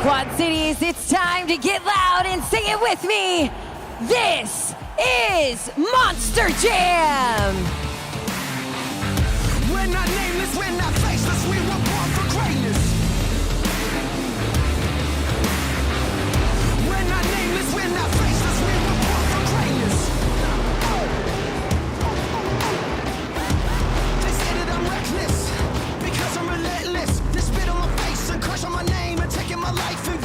Quad Cities, it's time to get loud and sing it with me. This is Monster Jam. We're not nameless, we're not faceless, we were born for greatness. We're not nameless, we're not faceless, we were born for greatness. They say that I'm reckless, because I'm relentless. They spit on my face and crush on my name and taking my life and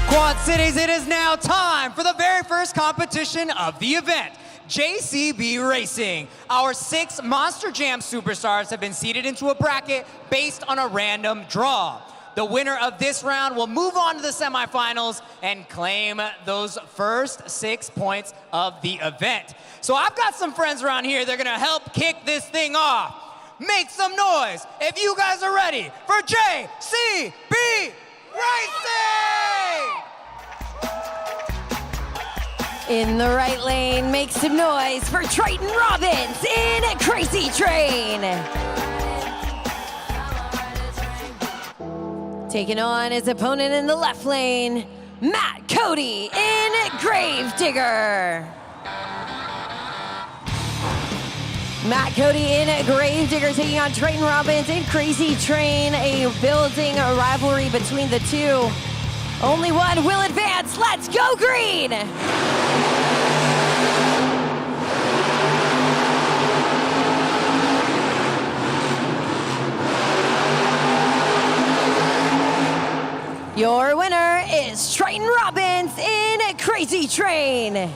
Quad Cities, it is now time for the very first competition of the event, JCB Racing. Our 6 Monster Jam superstars have been seated into a bracket based on a random draw. The winner of this round will move on to the semifinals and claim those first 6 points of the event. So I've got some friends around here that are gonna help kick this thing off. Make some noise if you guys are ready for JCB Racing! In the right lane, make some noise for Triton Robbins in Crazy Train. Taking on his opponent in the left lane, Matt Cody in Gravedigger. Matt Cody in Gravedigger taking on Triton Robbins in Crazy Train, building a rivalry between the two. Only one will advance. Let's go green! Your winner is Triton Robbins in Crazy Train.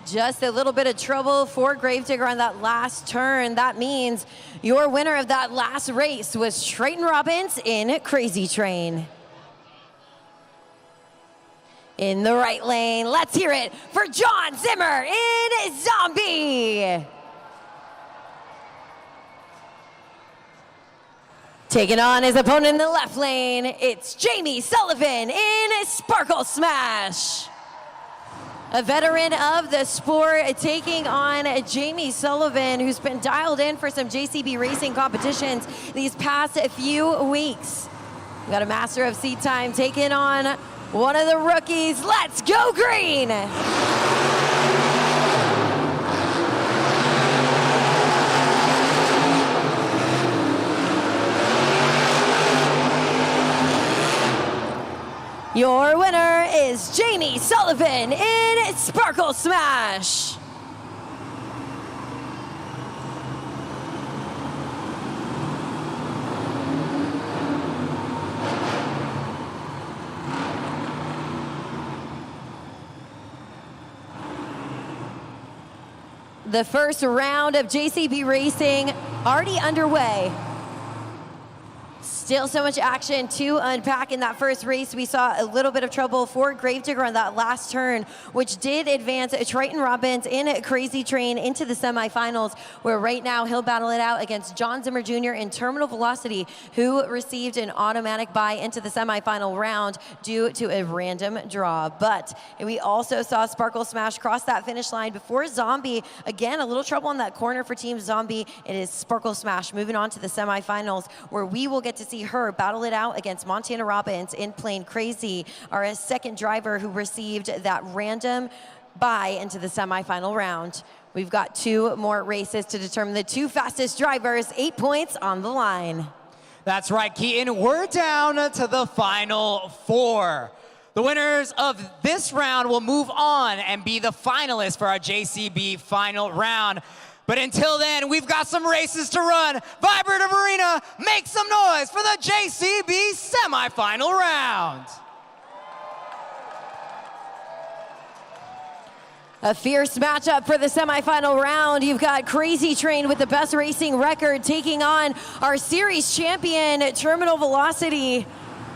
Just a little bit of trouble for Gravedigger on that last turn. That means your winner of that last race was Triton Robbins in Crazy Train. In the right lane, let's hear it for John Zimmer in Zombie. Taking on his opponent in the left lane, it's Jamie Sullivan in Sparkle Smash. A veteran of the sport taking on Jamie Sullivan, who's been dialed in for some JCB racing competitions these past few weeks. We got a master of seat time taking on one of the rookies. Let's go green! Your winner is Jamie Sullivan in Sparkle Smash. The first round of JCB Racing already underway. Still so much action to unpack in that first race. We saw a little bit of trouble for Gravedigger on that last turn, which did advance Triton Robbins in Crazy Train into the semifinals, where right now he'll battle it out against John Zimmer Jr. in Terminal Velocity, who received an automatic bye into the semifinal round due to a random draw. But we also saw Sparkle Smash cross that finish line before Zombie. Again, a little trouble in that corner for Team Zombie. It is Sparkle Smash moving on to the semifinals, where we will get to see her battle it out against Montana Robbins in Plain Crazy, our second driver who received that random bye into the semifinal round. We've got 2 more races to determine the 2 fastest drivers, 8 points on the line. That's right, Keaton. We're down to the final 4. The winners of this round will move on and be the finalists for our JCB final round. But until then, we've got some races to run. Vibrative Arena, make some noise for the JCB semifinal round. A fierce matchup for the semifinal round. You've got Crazy Train with the best racing record taking on our series champion, Terminal Velocity.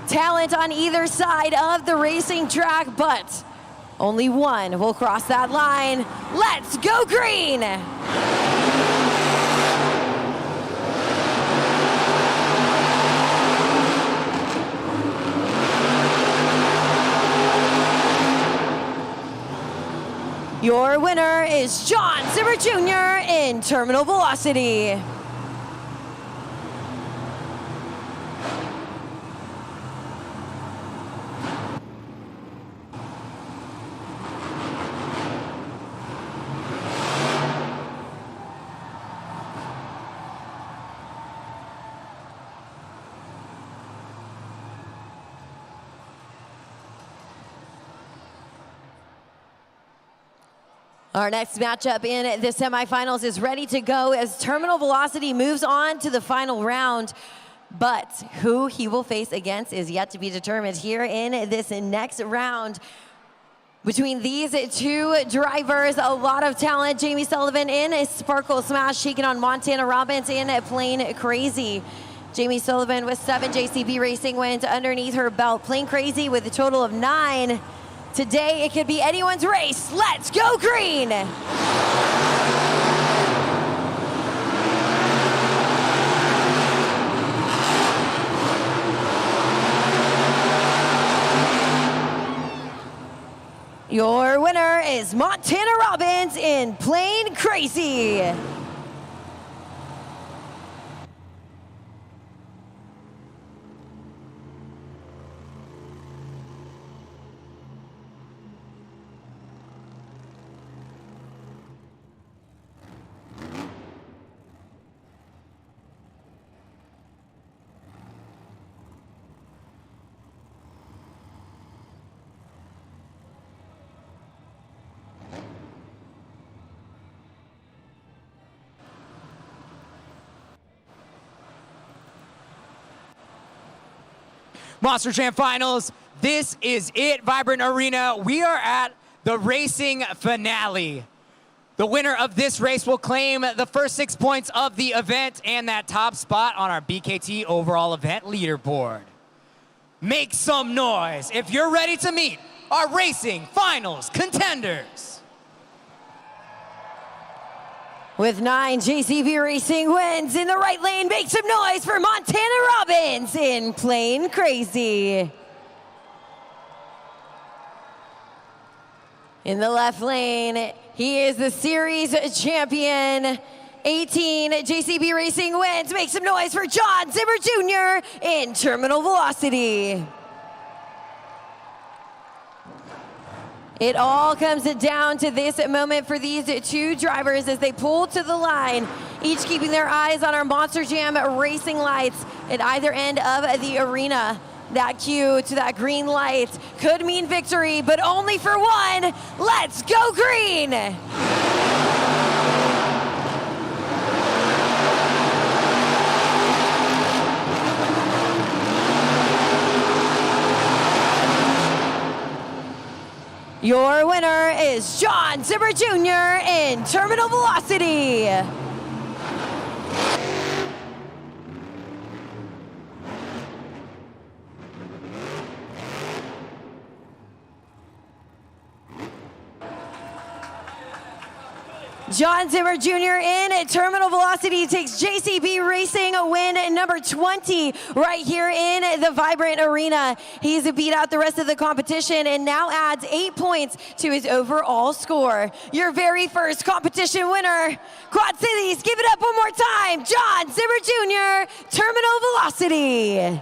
Talent on either side of the racing track, but only one will cross that line. Let's go green! Your winner is John Zimmer Jr. in Terminal Velocity. Our next matchup in the semifinals is ready to go as Terminal Velocity moves on to the final round. But who he will face against is yet to be determined here in this next round. Between these two drivers, a lot of talent. Jamie Sullivan in Sparkle Smash, taking on Montana Robbins in Plain Crazy. Jamie Sullivan with 7 JCB Racing wins underneath her belt. Plain Crazy with a total of 9. Today, it could be anyone's race. Let's go green! Your winner is Montana Robbins in Plain Crazy. Monster Jam Finals, this is it, Vibrant Arena. We are at the racing finale. The winner of this race will claim the first 6 points of the event and that top spot on our BKT overall event leaderboard. Make some noise if you're ready to meet our racing finals contenders. With 9, JCB Racing wins in the right lane. Make some noise for Montana Robbins in Plain Crazy. In the left lane, he is the series champion. 18, JCB Racing wins. Make some noise for John Zimmer Jr. in Terminal Velocity. It all comes down to this moment for these two drivers as they pull to the line, each keeping their eyes on our Monster Jam racing lights at either end of the arena. That cue to that green light could mean victory, but only for one. Let's go green! Your winner is John Zimmer Jr. in Terminal Velocity. John Zimmer Jr. in Terminal Velocity takes JCB Racing a win number 20 right here in the Vibrant Arena. He's beat out the rest of the competition and now adds 8 points to his overall score. Your very first competition winner, Quad Cities, give it up one more time, John Zimmer Jr., Terminal Velocity.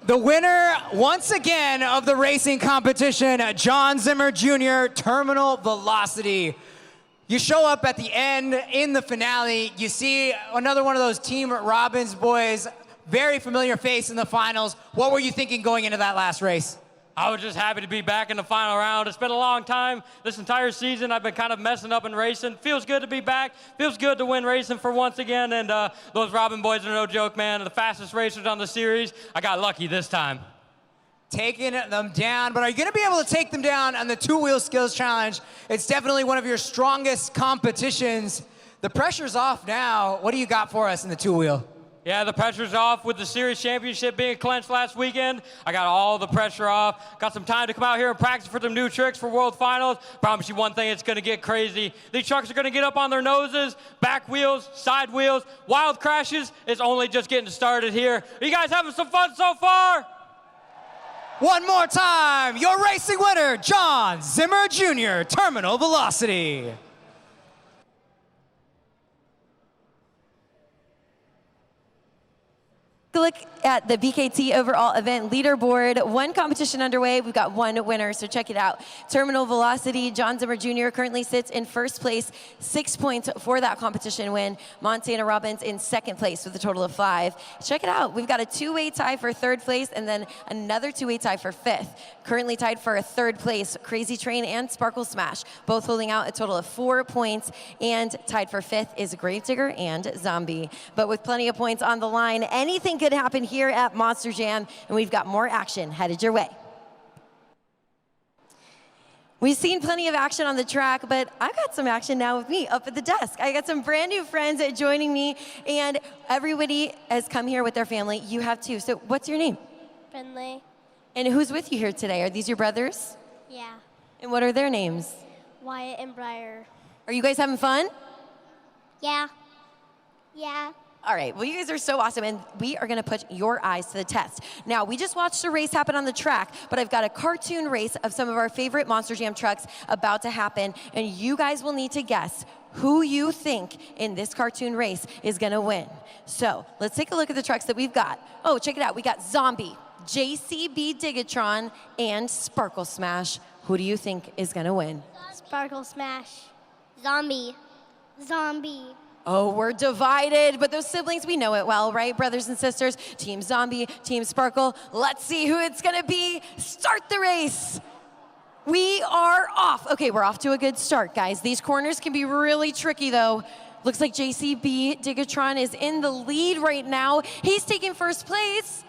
The winner, once again, of the racing competition, John Zimmer Jr., Terminal Velocity. You show up at the end in the finale, you see another one of those Team Robbins boys, very familiar face in the finals. What were you thinking going into that last race? I was just happy to be back in the final round. It's been a long time. This entire season, I've been kind of messing up in racing. Feels good to be back. Feels good to win racing for once again. And those Robin boys are no joke, man. The fastest racers on the series. I got lucky this time. Taking them down, but are you going to be able to take them down on the two-wheel skills challenge? It's definitely one of your strongest competitions. The pressure's off now. What do you got for us in the two-wheel? Yeah, the pressure's off with the series championship being clinched last weekend. I got all the pressure off. Got some time to come out here and practice for some new tricks for World Finals. Promise you one thing, it's gonna get crazy. These trucks are gonna get up on their noses, back wheels, side wheels, wild crashes. It's only just getting started here. Are you guys having some fun so far? One more time, your racing winner, John Zimmer Jr., Terminal Velocity. Look at the BKT overall event leaderboard. One competition underway. We've got one winner, so check it out. Terminal Velocity, John Zimmer Jr. currently sits in first place, 6 points for that competition win. Montana Robbins in second place with a total of 5. Check it out. We've got a two-way tie for third place and then another two-way tie for fifth. Currently tied for a third place, Crazy Train and Sparkle Smash, both holding out a total of 4 points, and tied for fifth is Gravedigger and Zombie. But with plenty of points on the line, anything could happen here at Monster Jam, and we've got more action headed your way. We've seen plenty of action on the track, but I've got some action now with me up at the desk. I got some brand new friends joining me, and everybody has come here with their family. You have too. So what's your name? Finley. And who's with you here today? Are these your brothers? Yeah. And what are their names? Wyatt and Briar. Are you guys having fun? Yeah. Yeah. All right, well, you guys are so awesome, and we are gonna put your eyes to the test. Now, we just watched a race happen on the track, but I've got a cartoon race of some of our favorite Monster Jam trucks about to happen, and you guys will need to guess who you think in this cartoon race is gonna win. So, let's take a look at the trucks that we've got. Oh, check it out, we got Zombie, JCB Digatron, and Sparkle Smash. Who do you think is gonna win? Sparkle Smash. Zombie. Zombie. Oh, we're divided, but those siblings, we know it well, right? Brothers and sisters, Team Zombie, Team Sparkle. Let's see who it's gonna be. Start the race. We are off. Okay, we're off to a good start, guys. These corners can be really tricky, though. Looks like JCB Digatron is in the lead right now. He's taking first place.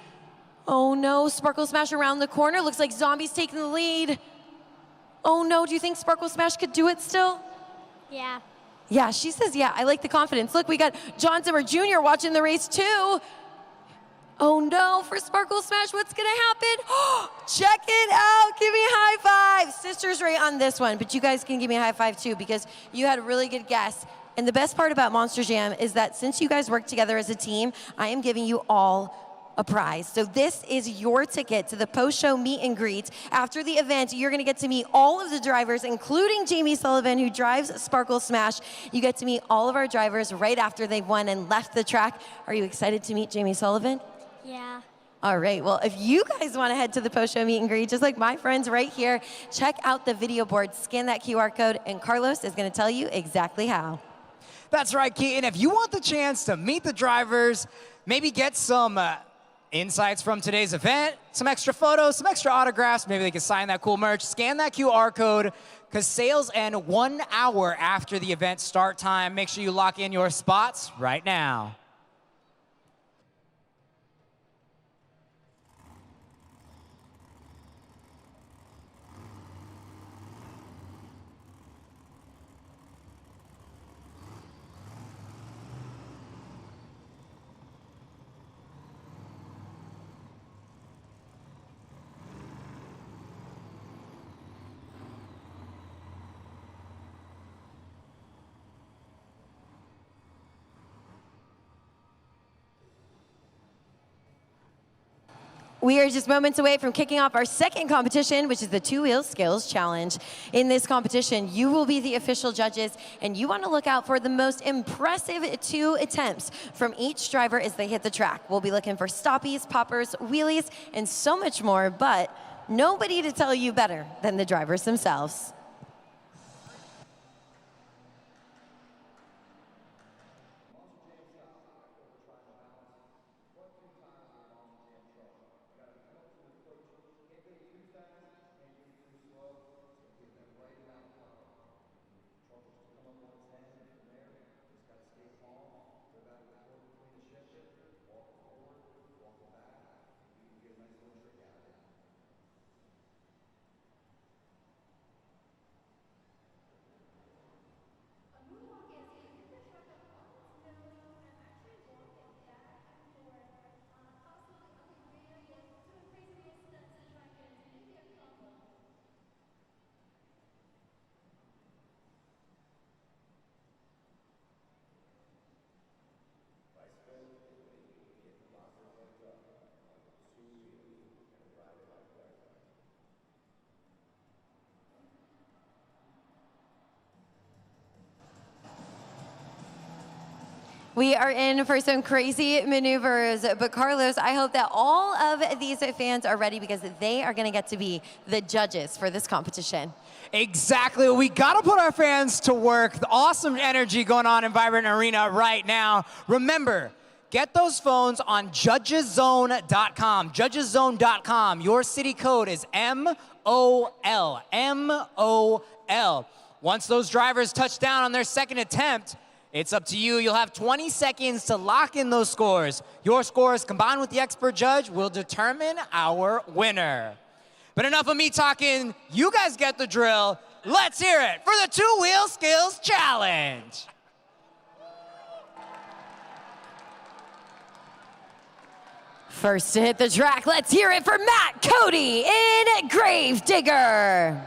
Oh no, Sparkle Smash around the corner. Looks like Zombie's taking the lead. Oh no, do you think Sparkle Smash could do it still? Yeah. Yeah, she says, yeah, I like the confidence. Look, we got John Zimmer Jr. watching the race too. Oh no, for Sparkle Smash, what's gonna happen? Check it out, give me a high five. Sisters right on this one, but you guys can give me a high five too because you had a really good guess. And the best part about Monster Jam is that since you guys work together as a team, I am giving you all a prize. So this is your ticket to the post-show meet and greet. After the event, you're gonna get to meet all of the drivers, including Jamie Sullivan, who drives Sparkle Smash. You get to meet all of our drivers right after they've won and left the track. Are you excited to meet Jamie Sullivan? Yeah. All right, well, if you guys wanna head to the post-show meet and greet, just like my friends right here, check out the video board, scan that QR code, and Carlos is gonna tell you exactly how. That's right, Keaton. If you want the chance to meet the drivers, maybe get some insights from today's event, some extra photos, some extra autographs, maybe they can sign that cool merch, scan that QR code, because sales end 1 hour after the event start time. Make sure you lock in your spots right now. We are just moments away from kicking off our second competition, which is the Two-Wheel Skills Challenge. In this competition, you will be the official judges, and you want to look out for the most impressive 2 attempts from each driver as they hit the track. We'll be looking for stoppies, poppers, wheelies, and so much more, but nobody to tell you better than the drivers themselves. We are in for some crazy maneuvers, but Carlos, I hope that all of these fans are ready because they are going to get to be the judges for this competition. Exactly. We got to put our fans to work. The awesome energy going on in Vibrant Arena right now. Remember, get those phones on judgeszone.com. Judgeszone.com. Your city code is MOL. MOL. Once those drivers touch down on their second attempt, it's up to you. You'll have 20 seconds to lock in those scores. Your scores combined with the expert judge will determine our winner. But enough of me talking. You guys get the drill. Let's hear it for the two-wheel skills challenge. First to hit the track, let's hear it for Matt Cody in Gravedigger.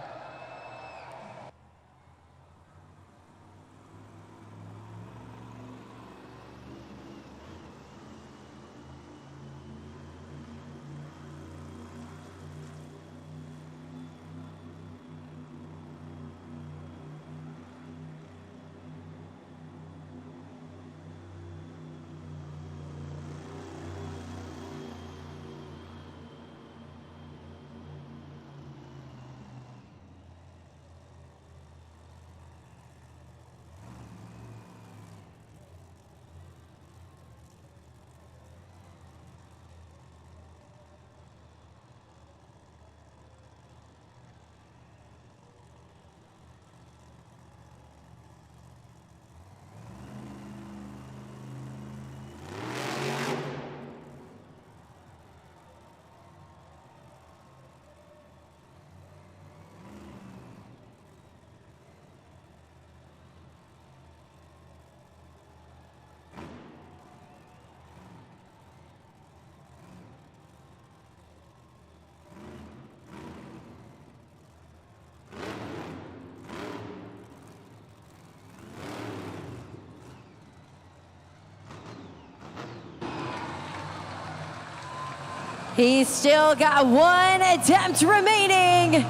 He's still got one attempt remaining.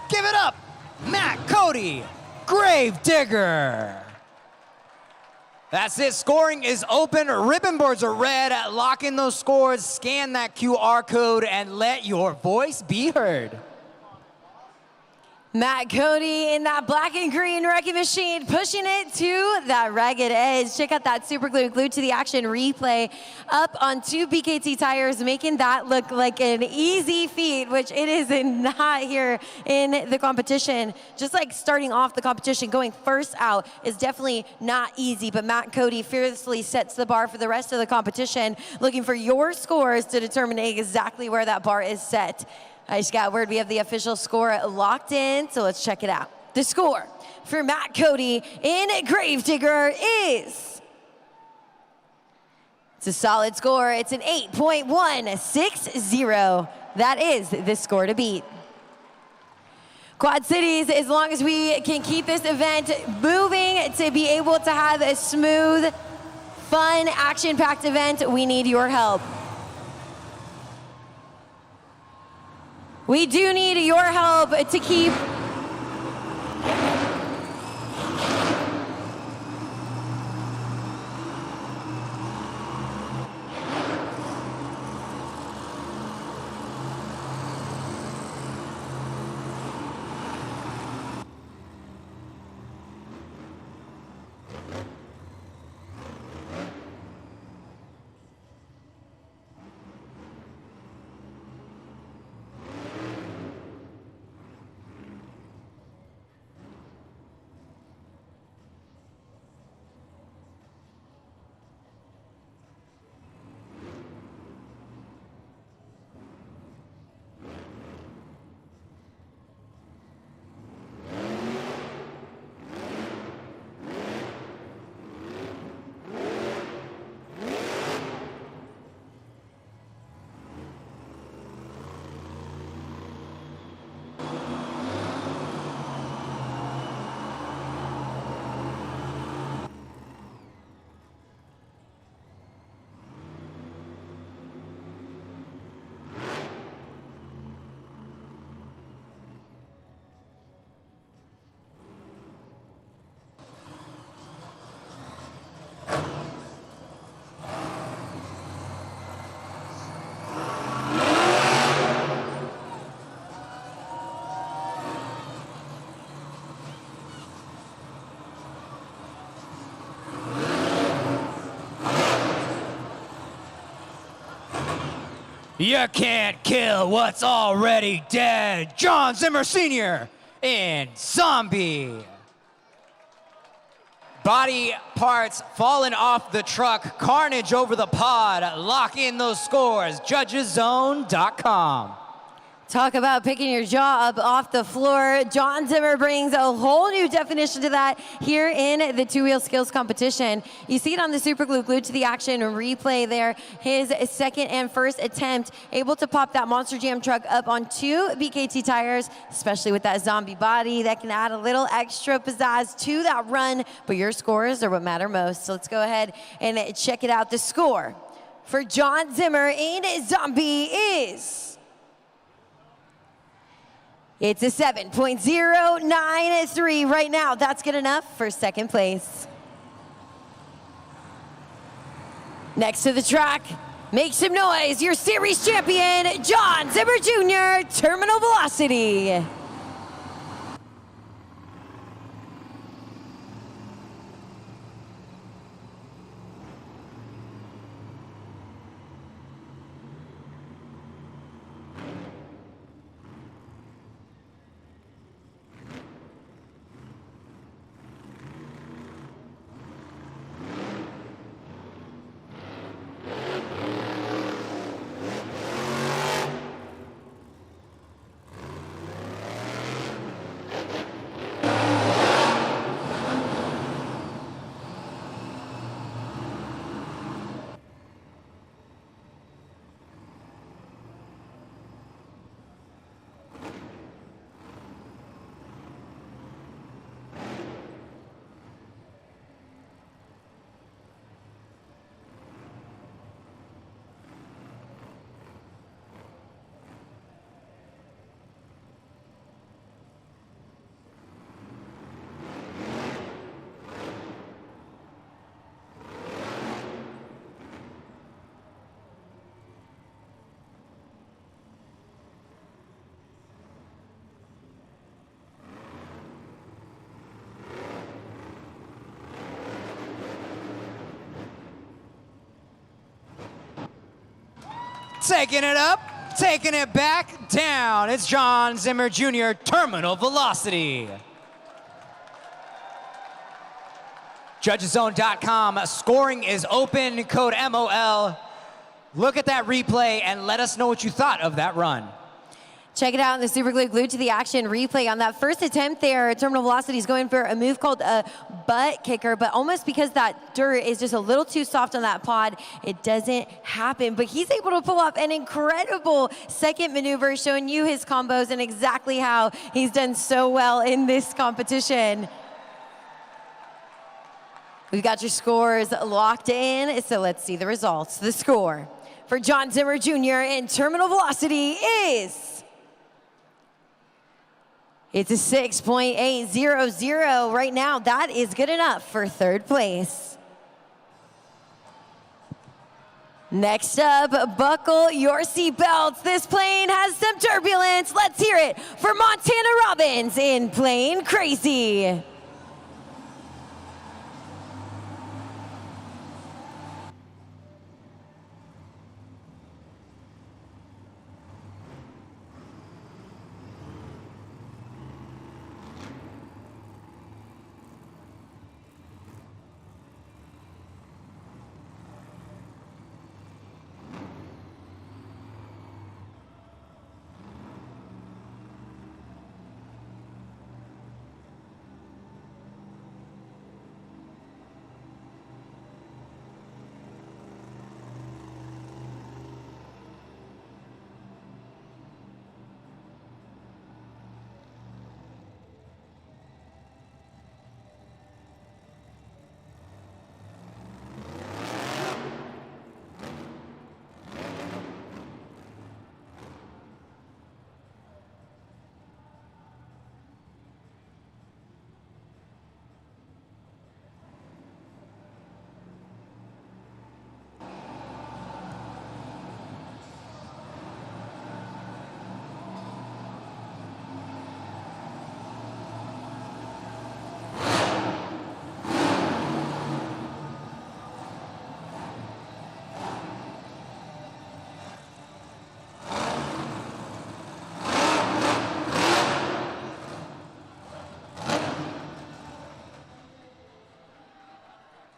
Give it up, Matt Cody, Gravedigger. That's it, scoring is open, ribbon boards are red, lock in those scores, scan that QR code, and let your voice be heard. Matt Cody in that black and green wrecking machine, pushing it to that ragged edge. Check out that super glue, glued to the action replay up on 2 BKT tires, making that look like an easy feat, which it is not here in the competition. Just like starting off the competition, going first out is definitely not easy, but Matt Cody fearlessly sets the bar for the rest of the competition, looking for your scores to determine exactly where that bar is set. I just got word we have the official score locked in, so let's check it out. The score for Matt Cody in Gravedigger is, it's a solid score. It's an 8.160. That is the score to beat. Quad Cities, as long as we can keep this event moving to be able to have a smooth, fun, action-packed event, we need your help. We do need your help to keep You can't kill what's already dead. John Zimmer Sr. in Zombie. Body parts falling off the truck. Carnage over the pod. Lock in those scores. JudgesZone.com. Talk about picking your jaw up off the floor. John Zimmer brings a whole new definition to that here in the two-wheel skills competition. You see it on the Super Glue glued to the action replay there. His second and first attempt, able to pop that Monster Jam truck up on 2 BKT tires, especially with that zombie body that can add a little extra pizzazz to that run, but your scores are what matter most. So let's go ahead and check it out. The score for John Zimmer in Zombie is... It's a 7.093 right now. That's good enough for second place. Next to the track, make some noise, your series champion, John Zimmer Jr., Terminal Velocity. Taking it up, taking it back down. It's John Zimmer Jr., Terminal Velocity. JudgesZone.com, scoring is open, code MOL. Look at that replay and let us know what you thought of that run. Check it out in the Super Glue glued to the action replay. On that first attempt there, Terminal Velocity is going for a move called a butt kicker, but almost because that dirt is just a little too soft on that pod, it doesn't happen. But he's able to pull off an incredible second maneuver, showing you his combos and exactly how he's done so well in this competition. We've got your scores locked in, so let's see the results. The score for John Zimmer Jr. in Terminal Velocity is... It's a 6.800 right now. That is good enough for third place. Next up, buckle your seatbelts. This plane has some turbulence. Let's hear it for Montana Robbins in Plane Crazy.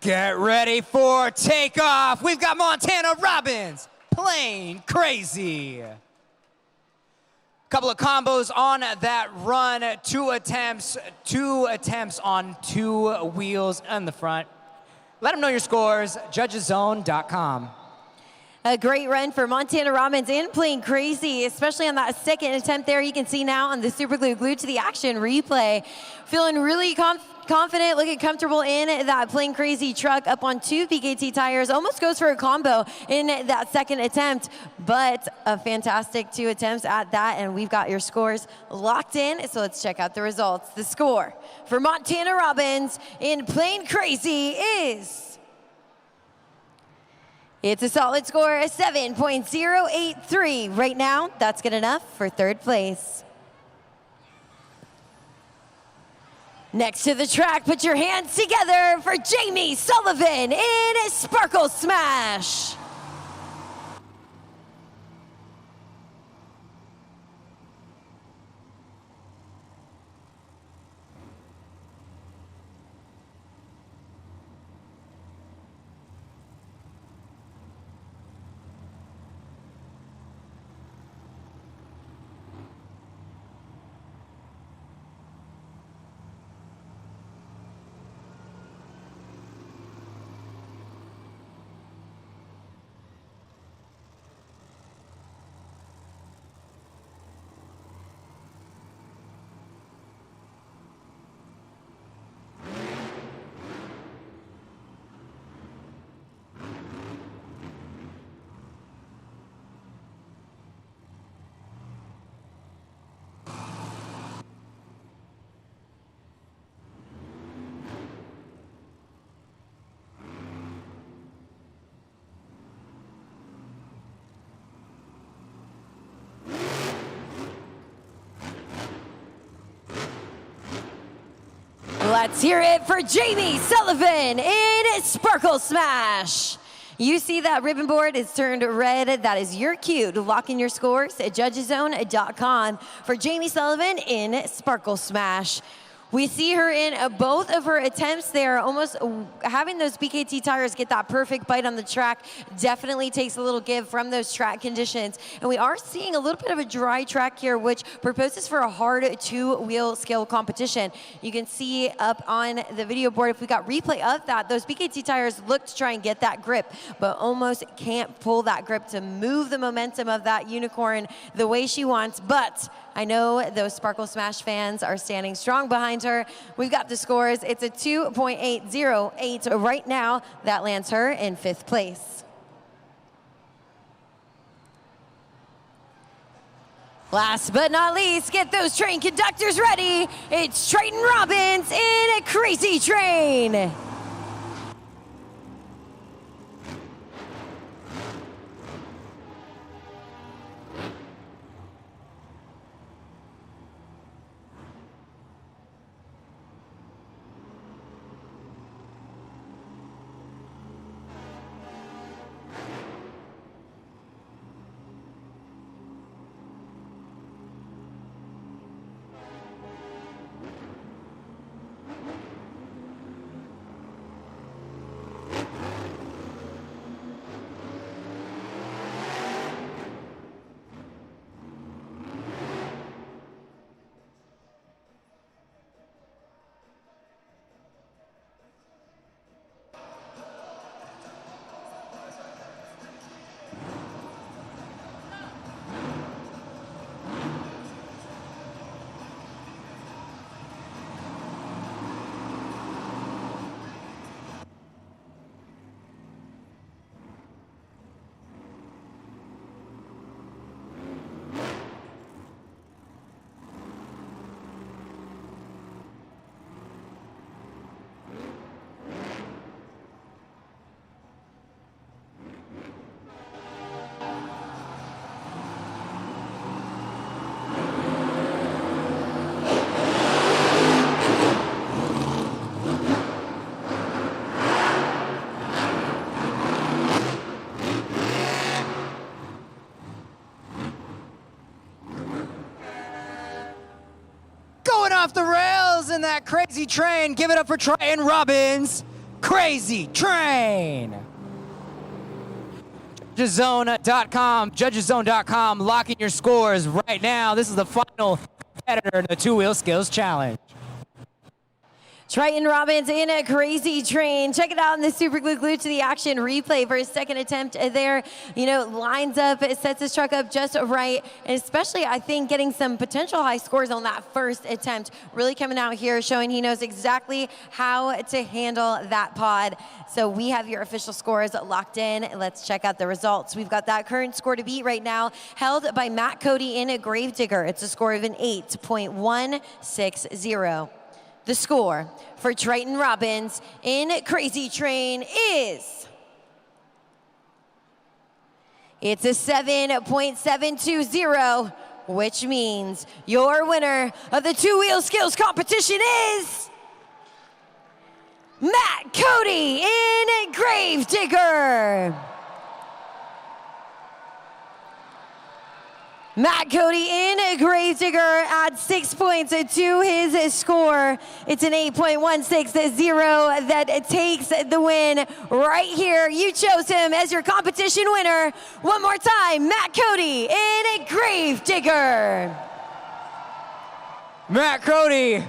Get ready for takeoff. We've got Montana Robbins playing crazy. Couple of combos on that run. Two attempts on 2 wheels on the front. Let them know your scores, judgeszone.com. A great run for Montana Robbins and playing crazy, especially on that second attempt there. You can see now on the super glue glued to the action replay. Feeling really confident, looking comfortable in that playing crazy truck up on 2 PKT tires. Almost goes for a combo in that second attempt, but a fantastic 2 attempts at that. And we've got your scores locked in. So let's check out the results. The score for Montana Robbins in playing crazy is... It's a solid score, a 7.083. Right now, that's good enough for 3rd place. Next to the track, put your hands together for Jamie Sullivan in Sparkle Smash. Let's hear it for Jamie Sullivan in Sparkle Smash. You see that ribbon board is turned red. That is your cue to lock in your scores at judgeszone.com for Jamie Sullivan in Sparkle Smash. We see her in both of her attempts there, almost having those BKT tires get that perfect bite on the track. Definitely takes a little give from those track conditions. And we are seeing a little bit of a dry track here, which proposes for a hard 2-wheel skill competition. You can see up on the video board, if we got replay of that, those BKT tires look to try and get that grip, but almost can't pull that grip to move the momentum of that unicorn the way she wants. But I know those Sparkle Smash fans are standing strong behind her. We've got the scores. It's a 2.808 right now. That lands her in 5th place. Last but not least, get those train conductors ready. It's Triton Robbins in a Crazy Train. Off the rails in that Crazy Train. Give it up for Triton Robbins Crazy Train. Judgeszone.com, locking your scores right now. This is the final competitor in the two-wheel skills challenge. Triton Robbins in a Crazy Train. Check it out in the Super Glue Glued to the Action replay for his second attempt there. You know, lines up, sets his truck up just right. And especially, I think, getting some potential high scores on that first attempt. Really coming out here, showing he knows exactly how to handle that pod. So we have your official scores locked in. Let's check out the results. We've got that current score to beat right now, held by Matt Cody in a Gravedigger. It's a score of an 8.160. The score for Triton Robbins in Crazy Train is, it's a 7.720, which means your winner of the two-wheel skills competition is Matt Cody in Gravedigger. Matt Cody in Gravedigger adds 6 points to his score. It's an 8.160 that takes the win right here. You chose him as your competition winner. One more time, Matt Cody in Gravedigger. Matt Cody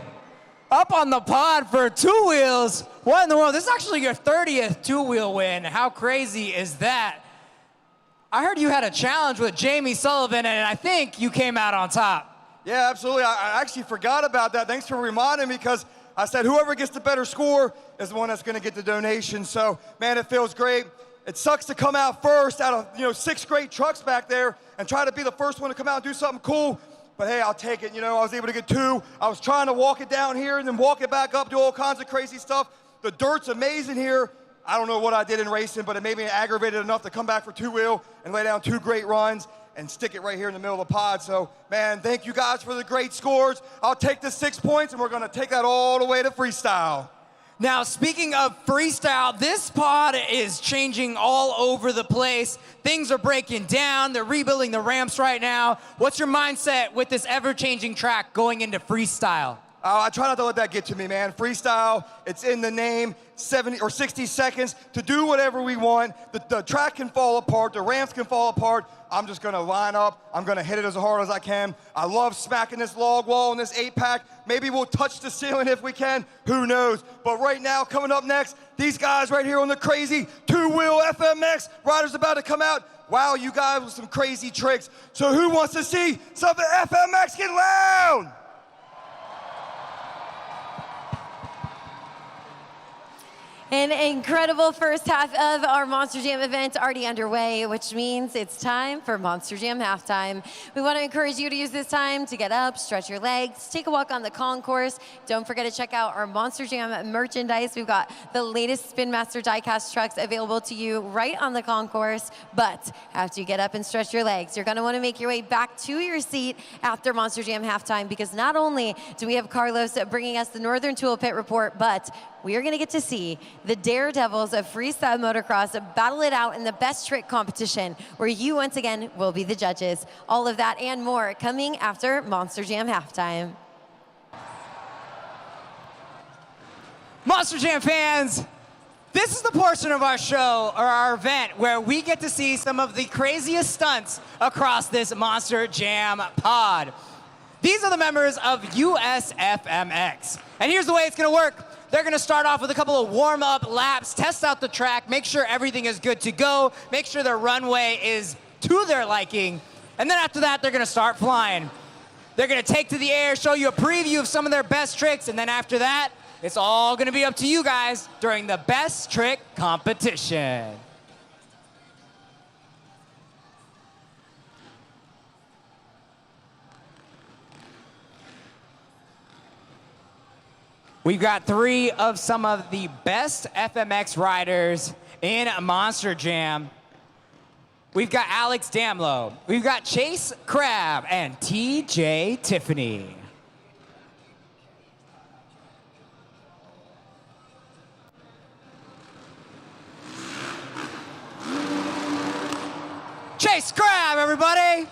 up on the pod for two wheels. What in the world? This is actually your 30th two-wheel win. How crazy is that? I heard you had a challenge with Jamie Sullivan, and I think you came out on top. Yeah, absolutely. I actually forgot about that. Thanks for reminding me, because I said whoever gets the better score is the one that's going to get the donation. So, man, it feels great. It sucks to come out first out of 6 great trucks back there and try to be the first one to come out and do something cool. But hey, I'll take it. I was able to get 2. I was trying to walk it down here and then walk it back up, do all kinds of crazy stuff. The dirt's amazing here. I don't know what I did in racing, but it made me aggravated enough to come back for two-wheel and lay down 2 great runs and stick it right here in the middle of the pod. So, man, thank you guys for the great scores. I'll take the 6 points, and we're going to take that all the way to freestyle. Now, speaking of freestyle, this pod is changing all over the place. Things are breaking down. They're rebuilding the ramps right now. What's your mindset with this ever-changing track going into freestyle? I try not to let that get to me, man. Freestyle, it's in the name, 70 or 60 seconds to do whatever we want. The track can fall apart, the ramps can fall apart. I'm just gonna line up, I'm gonna hit it as hard as I can. I love smacking this log wall in this 8-pack. Maybe we'll touch the ceiling if we can, who knows? But right now, coming up next, these guys right here on the crazy two-wheel FMX, riders about to come out. Wow, you guys with some crazy tricks. So who wants to see some FMX get loud? An incredible first half of our Monster Jam event already underway, which means it's time for Monster Jam halftime. We want to encourage you to use this time to get up, stretch your legs, take a walk on the concourse. Don't forget to check out our Monster Jam merchandise. We've got the latest Spin Master diecast trucks available to you right on the concourse. But after you get up and stretch your legs, you're going to want to make your way back to your seat after Monster Jam halftime, because not only do we have Carlos bringing us the Northern Tool Pit report, but we are going to get to see the Daredevils of Freestyle Motocross battle it out in the best trick competition, where you once again will be the judges. All of that and more coming after Monster Jam halftime. Monster Jam fans, this is the portion of our show, or our event, where we get to see some of the craziest stunts across this Monster Jam pod. These are the members of USFMX. And here's the way it's going to work. They're going to start off with a couple of warm-up laps, test out the track, make sure everything is good to go, make sure their runway is to their liking, and then after that, they're going to start flying. They're going to take to the air, show you a preview of some of their best tricks, and then after that, it's all going to be up to you guys during the best trick competition. We've got 3 of some of the best FMX riders in Monster Jam. We've got Alex Damlow. We've got Chase Crabb and TJ Tiffany. Chase Crabb, everybody.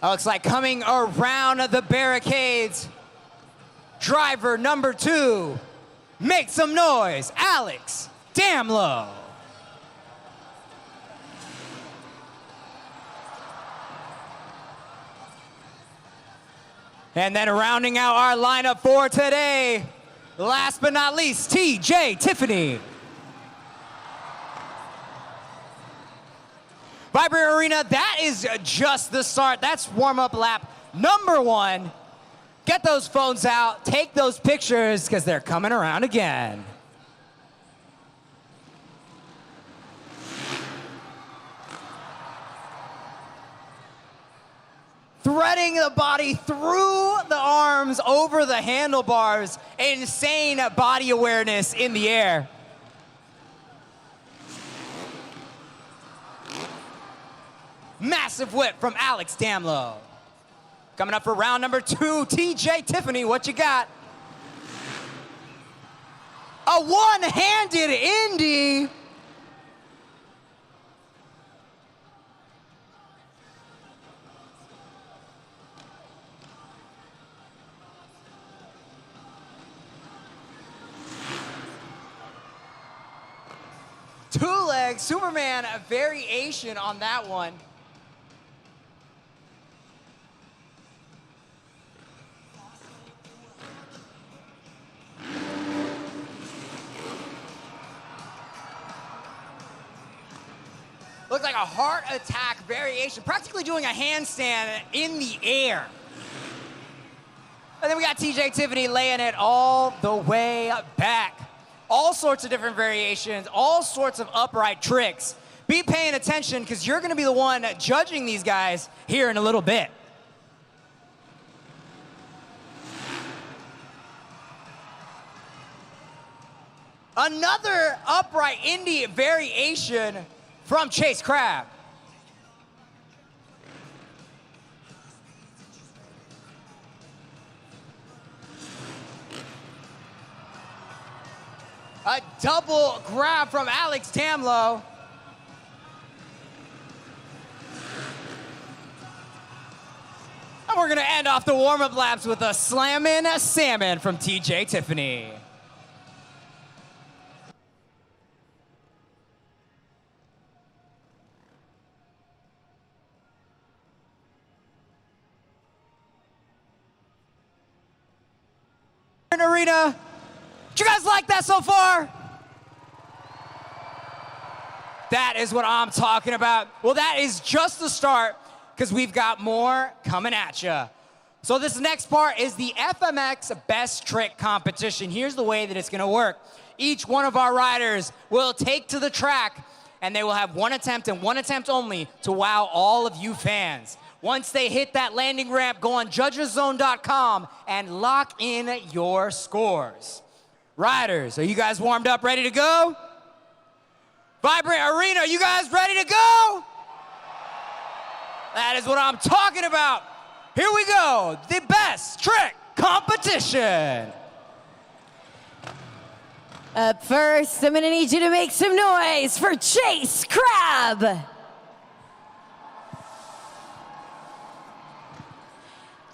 Looks like coming around the barricades. Driver number 2, make some noise, Alex Damlow. And then rounding out our lineup for today, last but not least, TJ Tiffany. Vibrant Arena, that is just the start. That's warm-up lap number 1. Get those phones out, take those pictures, because they're coming around again. Threading the body through the arms, over the handlebars. Insane body awareness in the air. Massive whip from Alex Damlow. Coming up for round number 2, TJ Tiffany, what you got? A one-handed Indy. Two-leg Superman variation on that one. Looks like a heart attack variation, practically doing a handstand in the air. And then we got TJ Tiffany laying it all the way back. All sorts of different variations, all sorts of upright tricks. Be paying attention, because you're gonna be the one judging these guys here in a little bit. Another upright Indy variation from Chase Crabb. A double grab from Alex Damlow. And we're gonna end off the warm-up laps with a slammin' salmon from TJ Tiffany. Arena. Did you guys like that so far? That is what I'm talking about. Well, that is just the start, because we've got more coming at you. So this next part is the FMX Best Trick Competition. Here's the way that it's gonna work. Each one of our riders will take to the track, and they will have one attempt and one attempt only to wow all of you fans. Once they hit that landing ramp, go on judgeszone.com and lock in your scores. Riders, are you guys warmed up, ready to go? Vibrant Arena, are you guys ready to go? That is what I'm talking about. Here we go, the Best Trick Competition. Up first, I'm gonna need you to make some noise for Chase Crabb.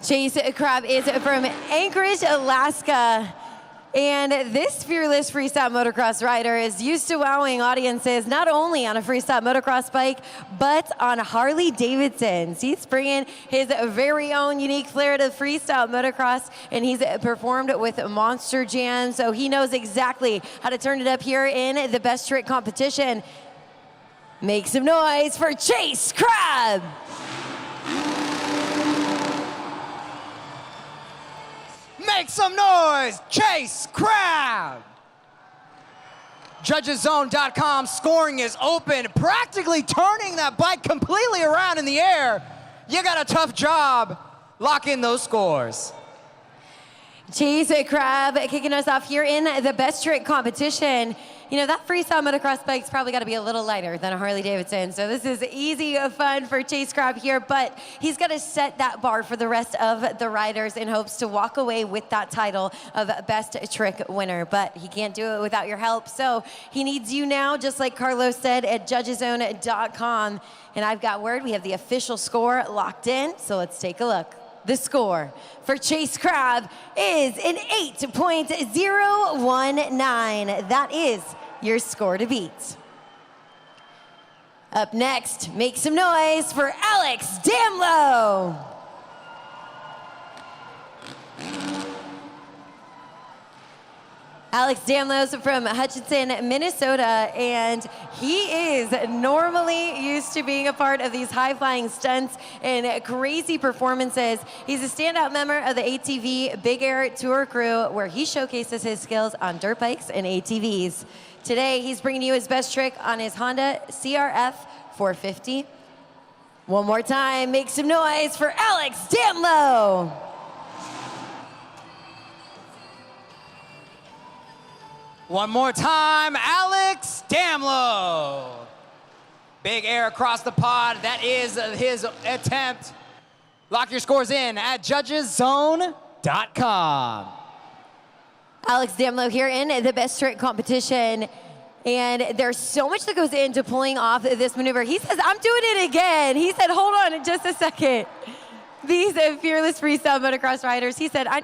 Chase Crabb is from Anchorage, Alaska. And this fearless freestyle motocross rider is used to wowing audiences not only on a freestyle motocross bike, but on Harley Davidsons. He's bringing his very own unique flair to freestyle motocross, and he's performed with Monster Jam, so he knows exactly how to turn it up here in the Best Trick Competition. Make some noise for Chase Crabb. Make some noise, Chase Crabb. Judgeszone.com scoring is open, practically turning that bike completely around in the air. You got a tough job. Lock in those scores. Chase Crabb kicking us off here in the Best Trick Competition. You know, that freestyle motocross bike's probably got to be a little lighter than a Harley Davidson. So this is easy fun for Chase Crabb here, but he's got to set that bar for the rest of the riders in hopes to walk away with that title of Best Trick winner. But he can't do it without your help. So he needs you now, just like Carlos said, at judgeszone.com. And I've got word, we have the official score locked in. So let's take a look. The score for Chase Crabb is an 8.019. That is your score to beat. Up next, make some noise for Alex Damlow. Alex Damlow's from Hutchinson, Minnesota, and he is normally used to being a part of these high-flying stunts and crazy performances. He's a standout member of the ATV Big Air Tour crew, where he showcases his skills on dirt bikes and ATVs. Today, he's bringing you his best trick on his Honda CRF 450. One more time, make some noise for Alex Damlow. One more time, Alex Damlow. Big air across the pod. That is his attempt. Lock your scores in at judgeszone.com. Alex Damlow here in the best trick competition. And there's so much that goes into pulling off this maneuver. He says, I'm doing it again. He said, hold on just a second. These fearless freestyle motocross riders, he said, I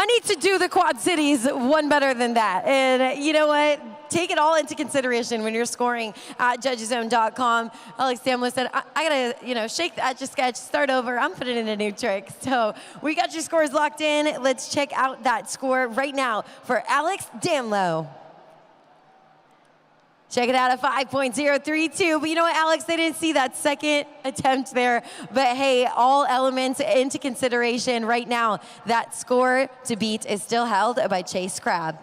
need to do the Quad Cities one better than that. And you know what? Take it all into consideration when you're scoring at judgeszone.com. Alex Damlow said, I gotta, shake the Etch-a-Sketch, start over. I'm putting in a new trick. So we got your scores locked in. Let's check out that score right now for Alex Damlow. Check it out at 5.032. But you know what, Alex? They didn't see that second attempt there. But hey, all elements into consideration right now. That score to beat is still held by Chase Crabb.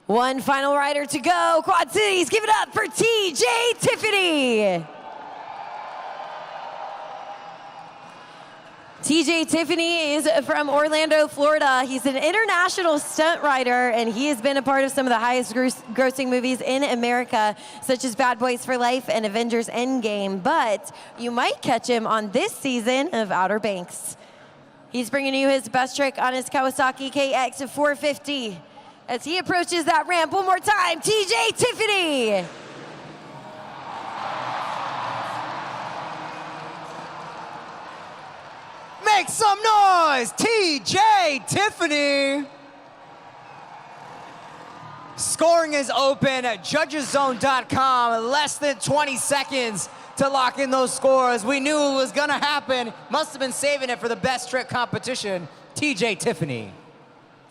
One final rider to go. Quad Cities, give it up for TJ Tiffany. TJ Tiffany is from Orlando, Florida. He's an international stunt rider, and he has been a part of some of the highest grossing movies in America, such as Bad Boys for Life and Avengers Endgame. But you might catch him on this season of Outer Banks. He's bringing you his best trick on his Kawasaki KX 450. As he approaches that ramp one more time, TJ Tiffany. Make some noise, TJ Tiffany. Scoring is open at judgeszone.com. Less than 20 seconds to lock in those scores. We knew it was gonna happen. Must have been saving it for the best trick competition. TJ Tiffany.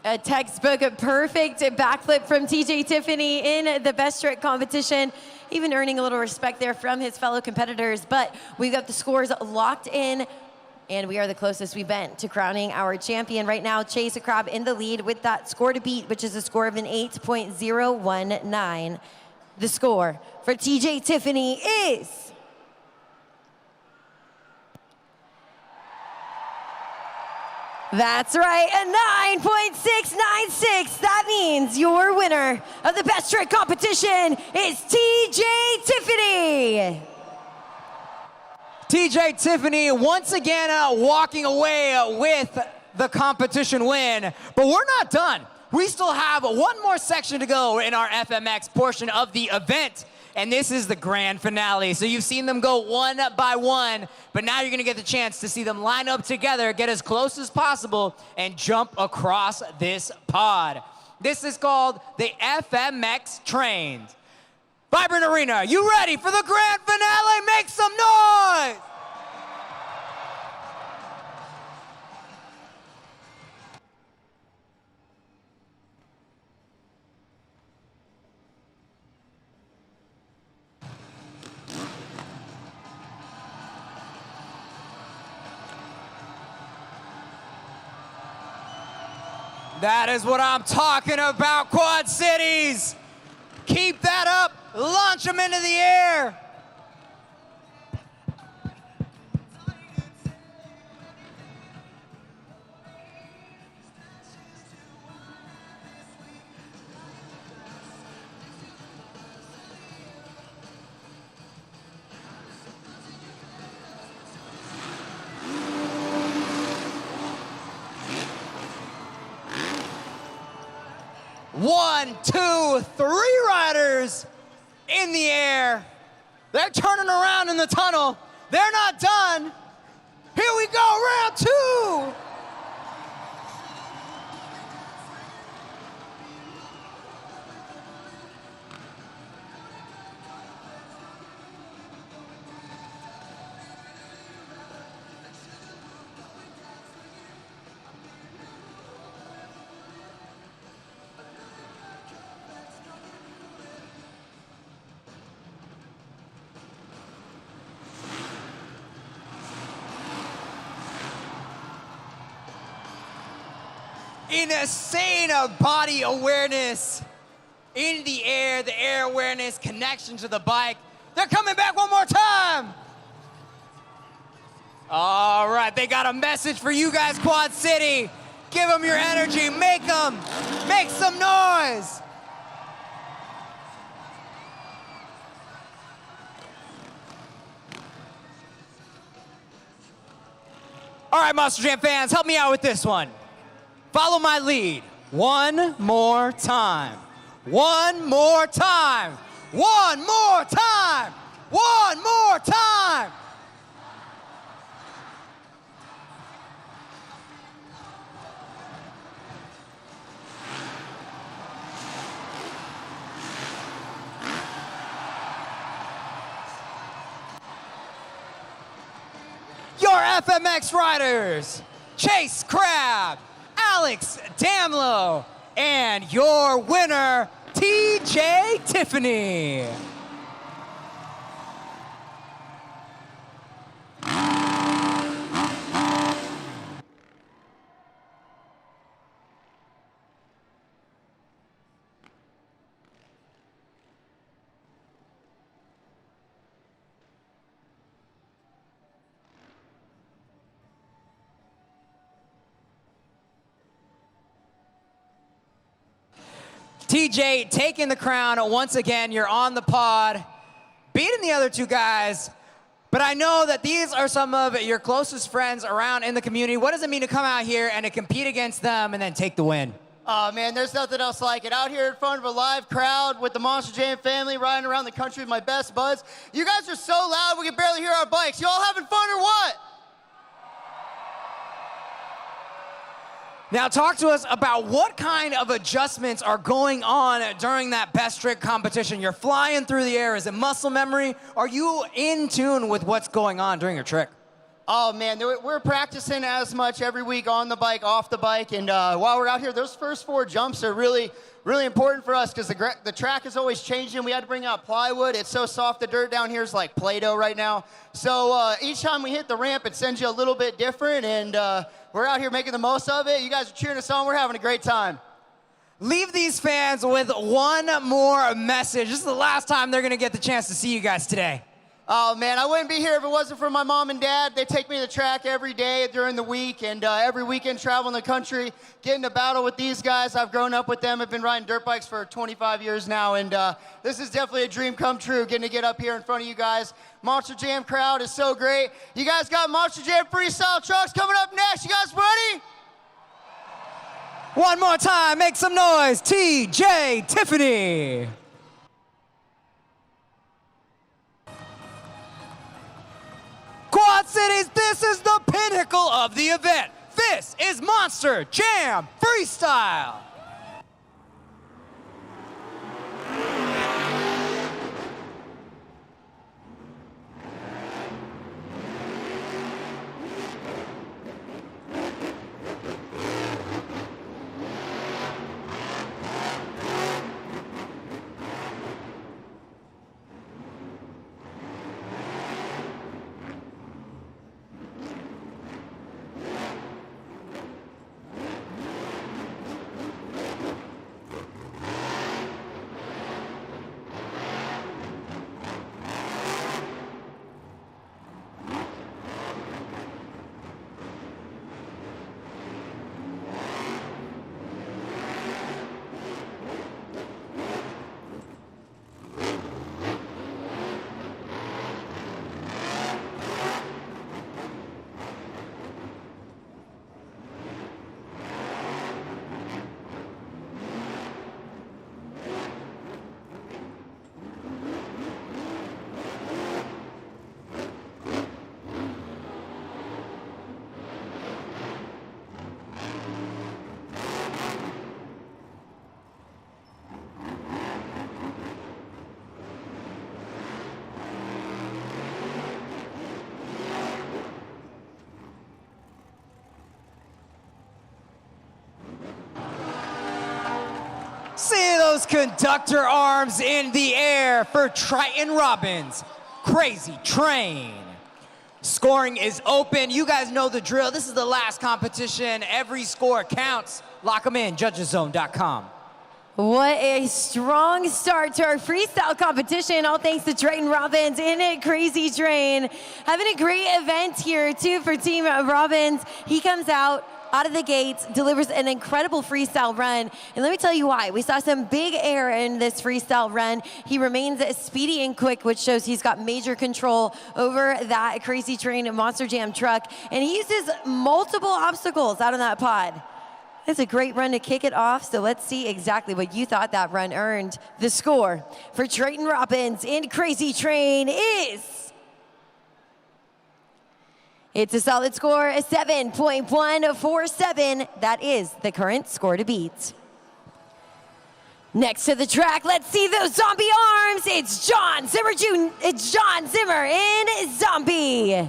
A textbook perfect backflip from TJ Tiffany in the best trick competition. Even earning a little respect there from his fellow competitors. But we've got the scores locked in, and we are the closest we've been to crowning our champion. Right now, Chase Crabb in the lead with that score to beat, which is a score of an 8.019. The score for TJ Tiffany is... That's right, a 9.696. That means your winner of the best trick competition is TJ Tiffany. TJ Tiffany once again walking away with the competition win. But we're not done. We still have one more section to go in our FMX portion of the event. And this is the grand finale. So you've seen them go one by one, but now you're gonna get the chance to see them line up together, get as close as possible, and jump across this pod. This is called the FMX Trains. Vibrant Arena, you ready for the grand finale? Make some noise! That is what I'm talking about, Quad Cities. Keep that up, launch them into the air. One, two, three riders in the air. They're turning around in the tunnel. They're not done. Here we go, round insane body awareness in the air awareness, connection to the bike. They're coming back one more time. All right, they got a message for you guys, Quad City. Give them your energy, make some noise. All right, Monster Jam fans, help me out with this one. Follow my lead. One more time. One more time. One more time. One more time. Your FMX riders, Chase Crabb, Alex Damlow, and your winner, TJ Tiffany. TJ taking the crown once again. You're on the pod, beating the other two guys. But I know that these are some of your closest friends around in the community. What does it mean to come out here and to compete against them and then take the win? Oh man, there's nothing else like it. Out here in front of a live crowd with the Monster Jam family, riding around the country with my best buds. You guys are so loud we can barely hear our bikes. You all having fun or what? Now talk to us about what kind of adjustments are going on during that best trick competition. You're flying through the air. Is it muscle memory? Are you in tune with what's going on during your trick? Oh man, we're practicing as much every week on the bike, off the bike, and while we're out here, those first 4 jumps are really important for us because the track is always changing. We had to bring out plywood. It's so soft, the dirt down here is like Play-Doh right now. So each time we hit the ramp, it sends you a little bit different, and we're out here making the most of it. You guys are cheering us on. We're having a great time. Leave these fans with one more message. This is the last time they're going to get the chance to see you guys today. Oh man, I wouldn't be here if it wasn't for my mom and dad. They take me to the track every day during the week, and every weekend traveling the country, getting to battle with these guys. I've grown up with them. I've been riding dirt bikes for 25 years now, and this is definitely a dream come true, getting to get up here in front of you guys. Monster Jam crowd is so great. You guys got Monster Jam Freestyle trucks coming up next. You guys ready? One more time, make some noise, TJ Tiffany. Quad Cities, this is the pinnacle of the event. This is Monster Jam Freestyle. See those conductor arms in the air for Triton Robbins' Crazy Train. Scoring is open. You guys know the drill. This is the last competition. Every score counts. Lock them in, judgeszone.com. What a strong start to our freestyle competition. All thanks to Triton Robbins in a Crazy Train. Having a great event here, too, for Team Robbins. He comes out of the gates, delivers an incredible freestyle run. And let me tell you why. We saw some big air in this freestyle run. He remains speedy and quick, which shows he's got major control over that Crazy Train Monster Jam truck. And he uses multiple obstacles out of that pod. It's a great run to kick it off, so let's see exactly what you thought that run earned. The score for Triton Robbins in Crazy Train is... It's a solid score, a 7.147. That is the current score to beat. Next to the track, let's see those zombie arms. It's John Zimmer Jr. It's John Zimmer in Zombie.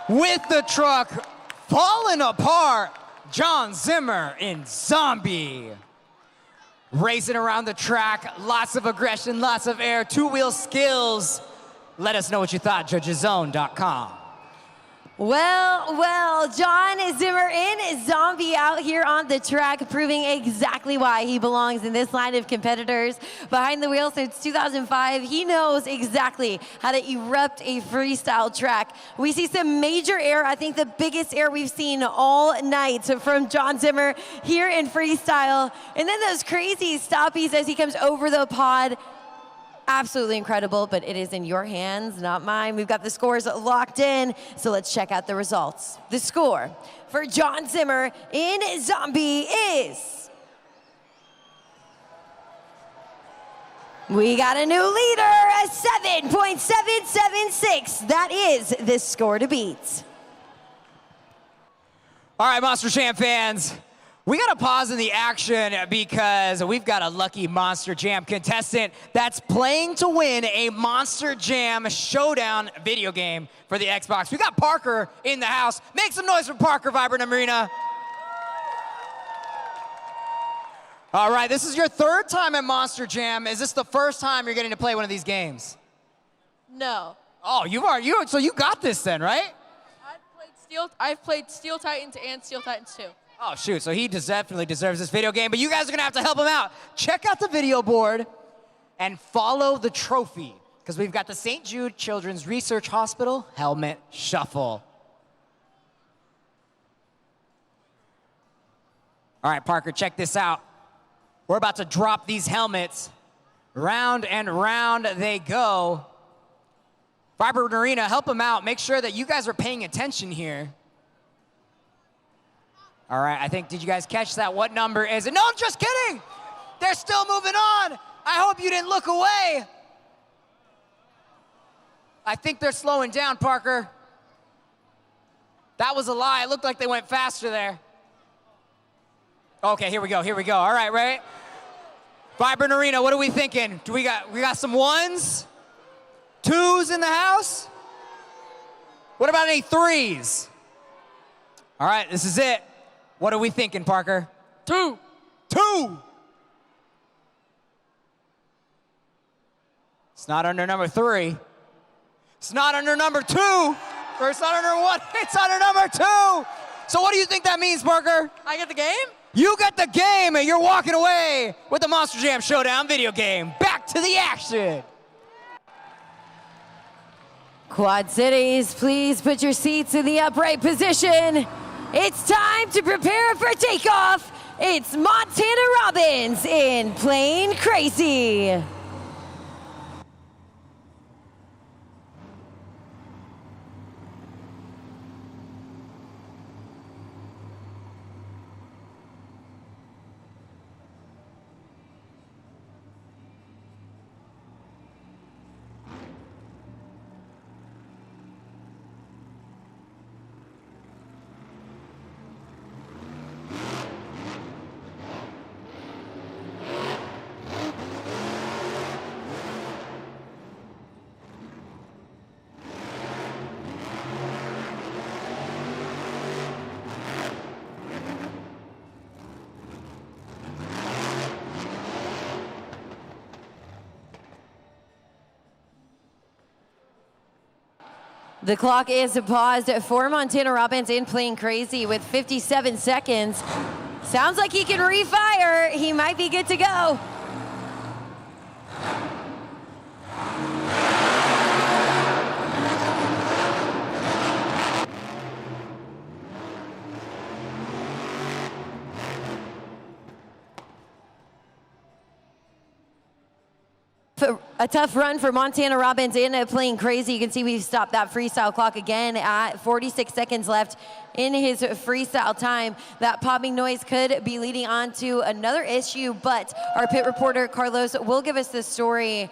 With the truck falling apart, John Zimmer in Zombie. Racing around the track, lots of aggression, lots of air, two-wheel skills. Let us know what you thought, judgeszone.com. Well, John Zimmer in Zombie out here on the track, proving exactly why he belongs in this line of competitors. Behind the wheel since 2005, he knows exactly how to erupt a freestyle track. We see some major air, I think the biggest air we've seen all night from John Zimmer here in freestyle. And then those crazy stoppies as he comes over the pod. Absolutely incredible, but it is in your hands, not mine. We've got the scores locked in, so let's check out the results. The score for John Zimmer in Zombie is... We got a new leader, a 7.776. That is the score to beat. All right, Monster Jam fans, we got to pause in the action because we've got a lucky Monster Jam contestant that's playing to win a Monster Jam Showdown video game for the Xbox. We got Parker in the house. Make some noise for Parker, Vibrant Arena. All right, this is your third time at Monster Jam. Is this the first time you're getting to play one of these games? No. Oh, so you got this then, right? I've played Steel Titans and Steel Titans 2. Oh, shoot, so he definitely deserves this video game, but you guys are gonna have to help him out. Check out the video board and follow the trophy, because we've got the St. Jude Children's Research Hospital Helmet Shuffle. All right, Parker, check this out. We're about to drop these helmets. Round and round they go. Vibrant Arena, help them out. Make sure that you guys are paying attention here. All right, did you guys catch that? What number is it? No, I'm just kidding. they're still moving on. I hope you didn't look away. I think they're slowing down, Parker. That was a lie. It looked like they went faster there. Okay, here we go. All right, ready? Vibrant Arena, what are we thinking? We got some ones? Twos in the house? What about any threes? All right, this is it. What are we thinking, Parker? 2. 2. It's not under number 3. It's not under number 2. Or it's not under 1. It's under number 2. So what do you think that means, Parker? I get the game? You got the game, and you're walking away with the Monster Jam Showdown video game. Back to the action. Quad Cities, please put your seats in the upright position. It's time to prepare for takeoff. It's Montana Robbins in Plane Crazy. The clock is paused for Montana Robbins in Plane Crazy with 57 seconds. Sounds like he can refire. He might be good to go. A tough run for Montana Robbins in Plane Crazy. You can see we've stopped that freestyle clock again at 46 seconds left in his freestyle time. That popping noise could be leading on to another issue, but our pit reporter, Carlos, will give us the story.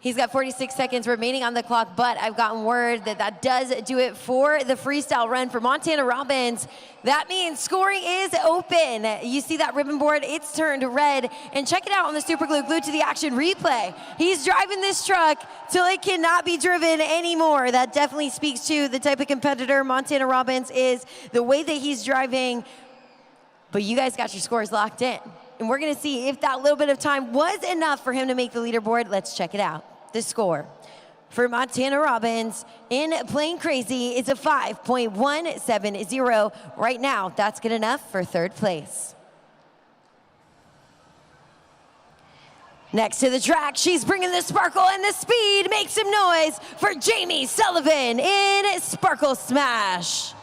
He's got 46 seconds remaining on the clock, but I've gotten word that that does do it for the freestyle run for Montana Robbins. That means scoring is open. You see that ribbon board? It's turned red. And check it out on the Super Glue Glued to the Action replay. He's driving this truck till it cannot be driven anymore. That definitely speaks to the type of competitor Montana Robbins is, the way that he's driving. But you guys got your scores locked in. And we're gonna see if that little bit of time was enough for him to make the leaderboard. Let's check it out. The score for Montana Robbins in Plane Crazy is a 5.170. Right now, that's good enough for third place. Next to the track, she's bringing the sparkle and the speed. Make some noise for Jamie Sullivan in Sparkle Smash.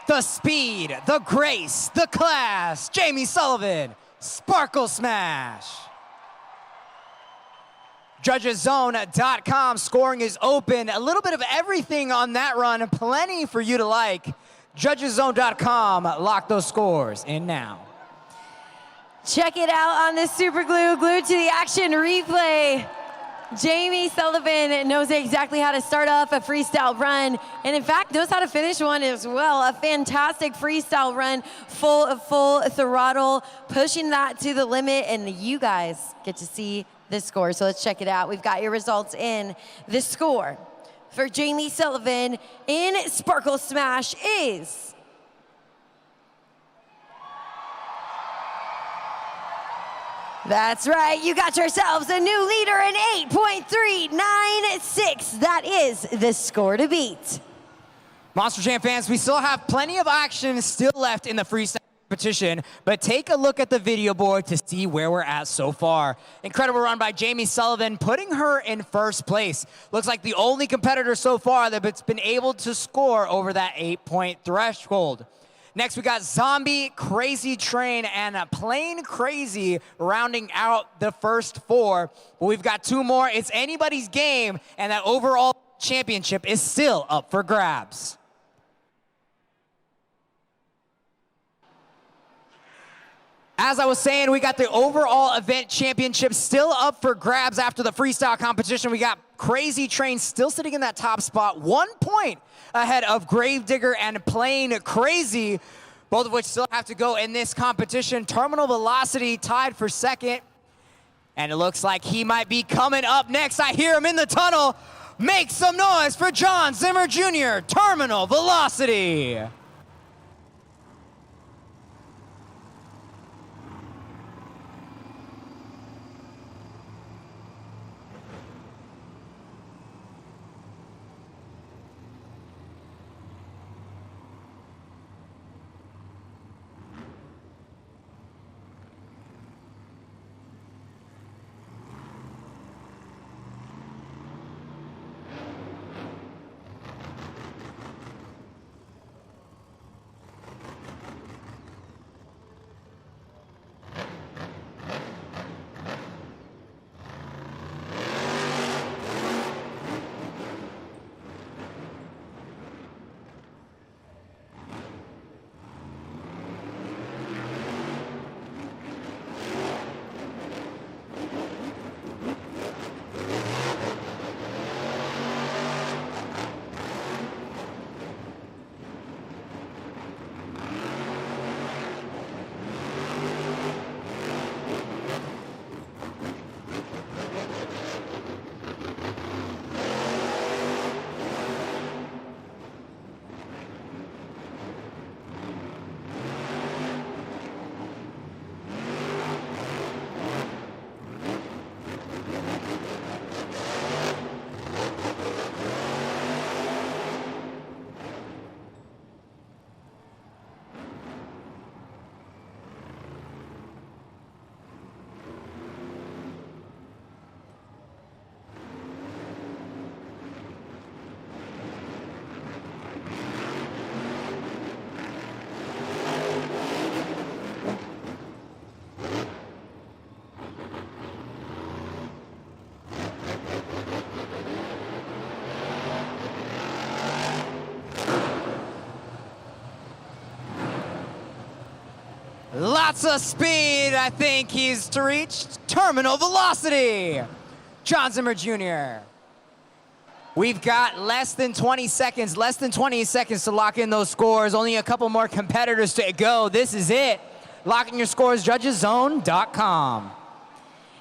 the speed, the grace, the class, Jamie Sullivan, Sparkle Smash. JudgesZone.com scoring is open. A little bit of everything on that run, plenty for you to like. JudgesZone.com, lock those scores in now. Check it out on the Super Glue, glued to the action replay. Jamie Sullivan knows exactly how to start off a freestyle run, and in fact knows how to finish one as well. A fantastic freestyle run, full throttle, pushing that to the limit, and you guys get to see the score. So let's check it out. We've got your results in. The score for Jamie Sullivan in Sparkle Smash is... That's right, you got yourselves a new leader in 8.396. That is the score to beat. Monster Jam fans, we still have plenty of action still left in the freestyle competition, but take a look at the video board to see where we're at so far. Incredible run by Jamie Sullivan, putting her in first place. Looks like the only competitor so far that's been able to score over that 8-point threshold. Next, we got Zombie, Crazy Train, and Plain Crazy rounding out the first four. But we've got two more. It's anybody's game, and that overall championship is still up for grabs. As I was saying, we got the overall event championship still up for grabs after the freestyle competition. We got Crazy Train still sitting in that top spot, 1 point ahead of Gravedigger and Plain Crazy, both of which still have to go in this competition. Terminal Velocity tied for second, and it looks like he might be coming up next. I hear him in the tunnel. Make some noise for John Zimmer Jr., Terminal Velocity. Lots of speed. I think he's to reach Terminal Velocity. John Zimmer Jr. We've got less than 20 seconds to lock in those scores. Only a couple more competitors to go. This is it. Locking your scores, JudgesZone.com.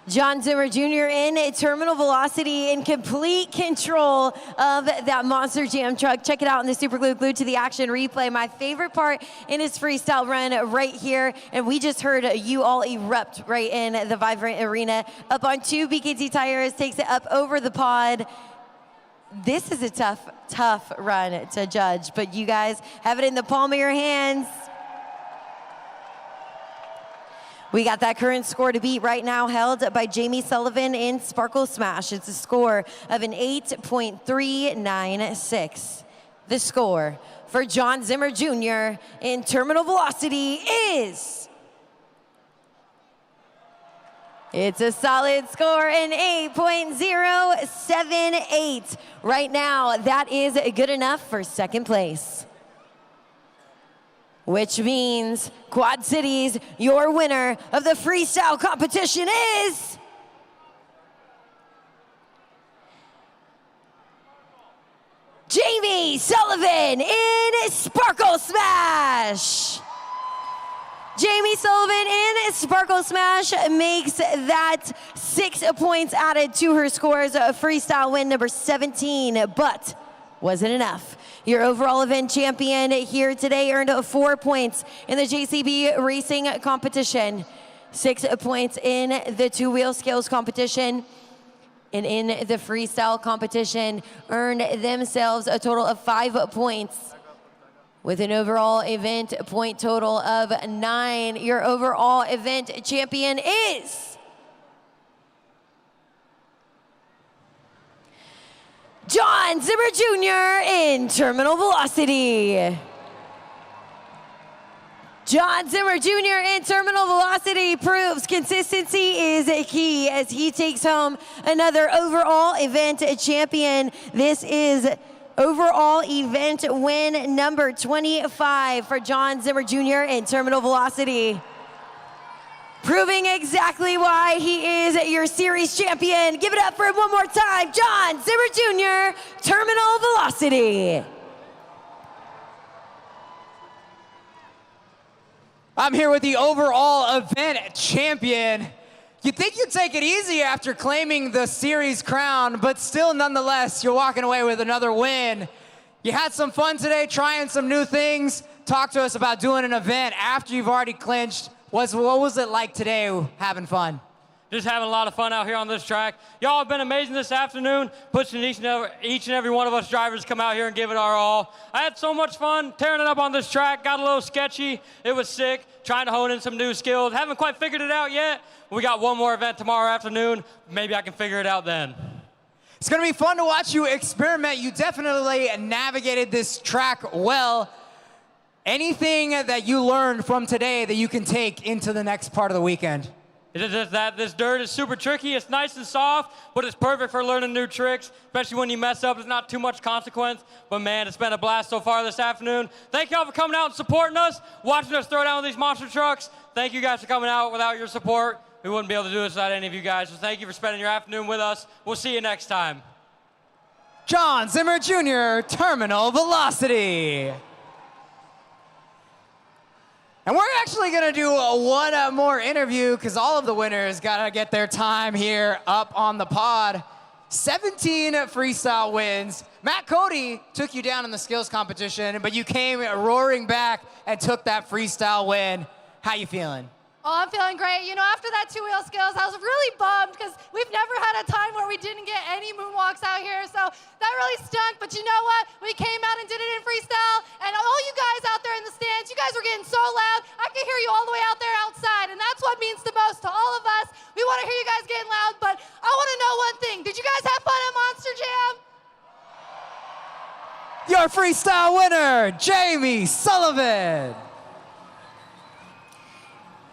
John Zimmer Jr. in Terminal Velocity, in complete control of that Monster Jam truck. Check it out in the Super Glue, glued to the action replay. My favorite part in his freestyle run right here, and we just heard you all erupt right in the vibrant arena. Up on 2 BKT tires, takes it up over the pod. This is a tough run to judge, but you guys have it in the palm of your hands. We got that current score to beat right now, held by Jamie Sullivan in Sparkle Smash. It's a score of an 8.396. The score for John Zimmer Jr. in terminal velocity is... It's a solid score, an 8.078. Right now, that is good enough for second place. Which means, Quad Cities, your winner of the freestyle competition is... Jamie Sullivan in Sparkle Smash. Jamie Sullivan in Sparkle Smash makes that 6 points added to her scores. Freestyle win number 17, but wasn't enough. Your overall event champion here today earned 4 points in the JCB racing competition, 6 points in the two-wheel skills competition, and in the freestyle competition earned themselves a total of 5 points with an overall event point total of 9. Your overall event champion is John Zimmer Jr. in terminal velocity. John Zimmer Jr. in terminal velocity proves consistency is key as he takes home another overall event champion. This is overall event win number 25 for John Zimmer Jr. in terminal velocity. Proving exactly why he is your series champion. Give it up for him one more time. John Zimmer Jr., terminal velocity. I'm here with the overall event champion. You'd think you'd take it easy after claiming the series crown, but still, nonetheless, you're walking away with another win. You had some fun today, trying some new things. Talk to us about doing an event after you've already clinched. What was it like today, having fun? Just having a lot of fun out here on this track. Y'all have been amazing this afternoon, pushing each and every one of us drivers to come out here and give it our all. I had so much fun tearing it up on this track. Got a little sketchy. It was sick, trying to hone in some new skills. Haven't quite figured it out yet. We got one more event tomorrow afternoon. Maybe I can figure it out then. It's gonna be fun to watch you experiment. You definitely navigated this track well. Anything that you learned from today that you can take into the next part of the weekend? It is just that this dirt is super tricky. It's nice and soft, but it's perfect for learning new tricks, especially when you mess up. There's not too much consequence. But man, it's been a blast so far this afternoon. Thank y'all for coming out and supporting us, watching us throw down with these monster trucks. Thank you guys for coming out. Without your support, we wouldn't be able to do this without any of you guys. So thank you for spending your afternoon with us. We'll see you next time. John Zimmer Jr., terminal velocity. And we're actually gonna do one more interview because all of the winners gotta get their time here up on the pod. 17 freestyle wins. Matt Cody took you down in the skills competition, but you came roaring back and took that freestyle win. How you feeling? Oh, I'm feeling great. You know, after that two-wheel skills, I was really bummed because we've never had a time where we didn't get any moonwalks out here, so that really stunk. But you know what? We came out and did it in freestyle, and all you guys out there in the stands, you guys were getting so loud, I could hear you all the way out there outside, and that's what means the most to all of us. We want to hear you guys getting loud, but I want to know one thing. Did you guys have fun at Monster Jam? Your freestyle winner, Jamie Sullivan.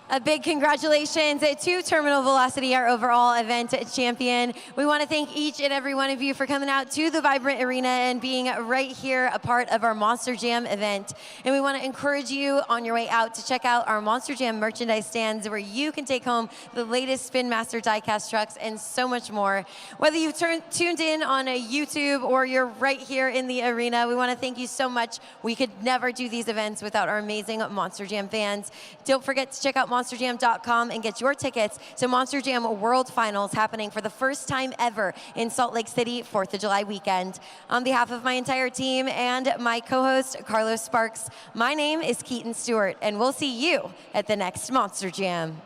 A big congratulations to Terminal Velocity, our overall event champion. We want to thank each and every one of you for coming out to the Vibrant Arena and being right here a part of our Monster Jam event. And we want to encourage you on your way out to check out our Monster Jam merchandise stands where you can take home the latest Spin Master diecast trucks and so much more. Whether you've tuned in on a YouTube or you're right here in the arena, we want to thank you so much. We could never do these events without our amazing Monster Jam fans. Don't forget to check out MonsterJam.com and get your tickets to Monster Jam World Finals happening for the first time ever in Salt Lake City, 4th of July weekend. On behalf of my entire team and my co-host, Carlos Sparks, my name is Keaton Stewart, and we'll see you at the next Monster Jam.